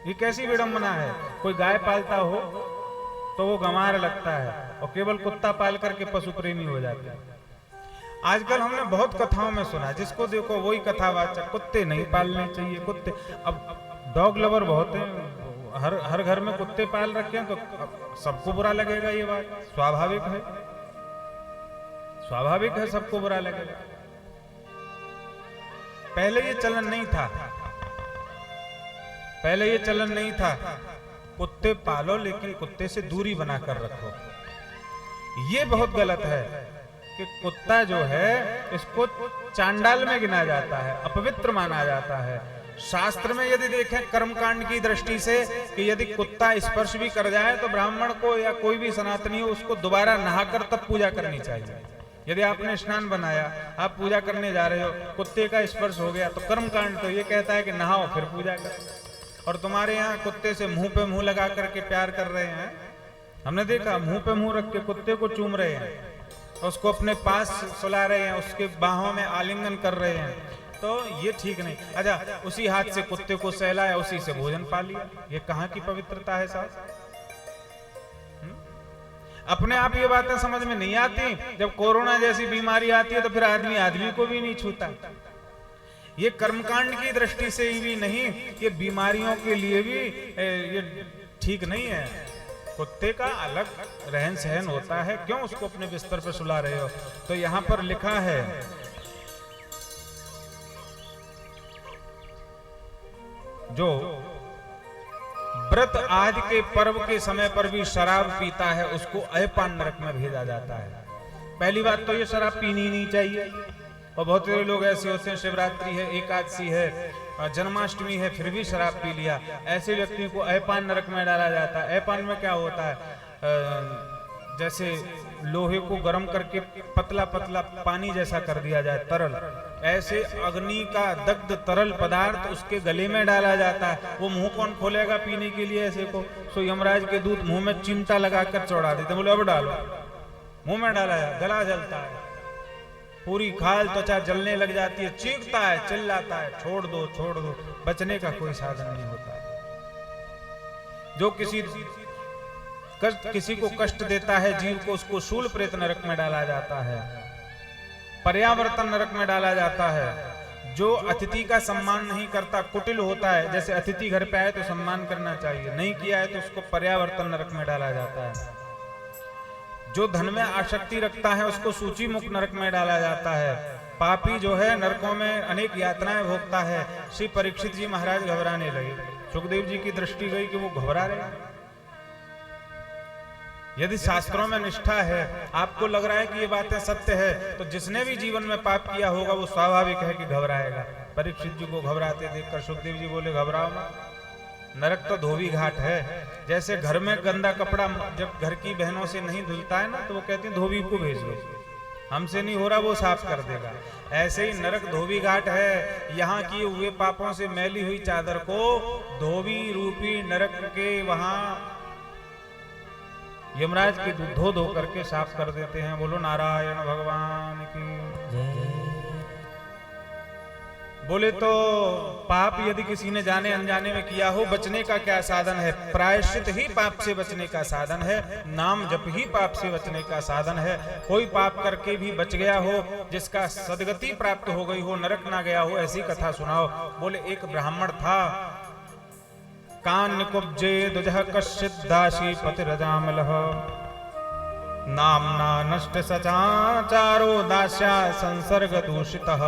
ये कैसी विडंबना है? कोई गाय पालता हो तो वो गंवार लगता है, और केवल कुत्ता पाल करके पशु प्रेमी हो जाता है। आजकल हमने बहुत कथाओं में सुना, जिसको देखो वही कथावाचक, कुत्ते नहीं पालने चाहिए, कुत्ते। अब डॉग लवर बहुत हैं, हर घर में कुत्ते पाल रखे हैं, तो सबको बुरा लगेगा। ये बात स्वाभाविक है, स्वाभाविक है, सबको बुरा लगेगा। पहले ये चलन नहीं था, पहले ये चलन नहीं था। कुत्ते पालो लेकिन कुत्ते से दूरी बनाकर रखो। ये बहुत गलत है कि कुत्ता जो है इसको चांडाल में गिना जाता है, अपवित्र माना जाता है। शास्त्र में यदि देखें कर्मकांड की दृष्टि से कि यदि कुत्ता स्पर्श भी कर जाए तो ब्राह्मण को या कोई भी सनातनी हो उसको दोबारा नहाकर तब पूजा करनी चाहिए। यदि आपने स्नान बनाया, आप पूजा करने जा रहे हो, कुत्ते का स्पर्श हो गया तो कर्मकांड तो ये कहता है कि नहाओ फिर पूजा करो। और तुम्हारे यहाँ कुत्ते से मुंह पे मुंह लगा करके प्यार कर रहे हैं। हमने देखा मुंह पे मुंह रख के कुत्ते को चूम रहे हैं, उसको अपने पास सुला रहे हैं, उसके बाहों में आलिंगन कर रहे हैं, तो ये ठीक नहीं। अच्छा, उसी हाथ से कुत्ते को सहलाया, उसी से भोजन पा लिया, ये कहाँ की पवित्रता है साहब? अपने आप ये बातें समझ में नहीं आती। जब कोरोना जैसी बीमारी आती है तो फिर आदमी आदमी को भी नहीं छूता। ये कर्मकांड की दृष्टि से ही भी नहीं, ये बीमारियों के लिए भी ये ठीक नहीं है। कुत्ते का अलग रहन सहन होता है, क्यों उसको अपने बिस्तर पर सुला रहे हो? तो यहां पर लिखा है, जो व्रत आदि के पर्व के समय पर भी शराब पीता है उसको अयपान नरक में भेजा जाता है। पहली बात तो ये शराब पीनी नहीं चाहिए। और बहुत सारे लोग ऐसे होते हैं, शिवरात्रि है, एकादशी है, जन्माष्टमी है, फिर भी शराब पी लिया। ऐसे व्यक्ति को अयपान नरक में डाला जाता है। अयपान में क्या होता है? जैसे लोहे को गर्म करके पतला पतला पानी जैसा कर दिया जाए, तरल, ऐसे अग्नि का दग्ध तरल पदार्थ उसके गले में डाला जाता है। वो मुंह कौन खोलेगा पीने के लिए ऐसे को? सो यमराज के दूत मुंह में चिमटा लगाकर चौड़ा देते, बोले अब डालो। मुंह में डाला है, गला जलता है, पूरी खाल त्वचा जलने लग जाती है, चीखता है, चिल्लाता है, छोड़ दो छोड़ दो। बचने का कोई साधन नहीं होता। जो किसी को कष्ट देता है जीव को, उसको शूल प्रेत नरक में डाला जाता है, पर्यावर्तन नरक में डाला जाता है। जो अतिथि का सम्मान नहीं करता, कुटिल होता है, जैसे अतिथि घर पे आए तो सम्मान करना चाहिए, नहीं किया है तो उसको पर्यावर्तन नरक में डाला जाता है। जो धन में आसक्ति रखता है उसको सूची मुक्त नरक में डाला जाता है। पापी जो है नरकों में अनेक यातनाएं भोगता है। श्री परीक्षित जी महाराज घबराने लगे। सुखदेव जी की दृष्टि गई कि वो घबरा रहे। यदि शास्त्रों में निष्ठा है, आपको लग रहा है कि ये बातें सत्य है, तो जिसने भी जीवन में पाप किया होगा वो स्वाभाविक है कि घबराएगा। परीक्षित जी को घबराते देखकर सुखदेव जी बोले, घबराओ मत, नरक तो धोबी घाट है। जैसे घर में गंदा कपड़ा जब घर की बहनों से नहीं धुलता है ना, तो वो कहती है धोबी को भेज दो, हमसे नहीं हो रहा, वो साफ कर देगा। ऐसे ही नरक धोबी घाट है। यहाँ किए हुए पापों से मैली हुई चादर को धोबी रूपी नरक के वहां यमराज के धो धो करके साफ कर देते हैं। बोलो नारायण भगवान की। बोले तो पाप यदि किसी ने जाने अनजाने में किया हो, बचने का क्या साधन है? प्रायश्चित ही पाप से बचने का साधन है, नाम जप ही पाप से बचने का साधन है। कोई पाप करके भी बच गया हो, जिसका सदगति प्राप्त हो गई हो, नरक ना गया हो, ऐसी कथा सुनाओ। बोले एक ब्राह्मण था, कान्य कुब्जे दुजह कश्चित दासी पतिरजामलः, नामना नष्ट सचाचारो दास्या संसर्ग दूषितः,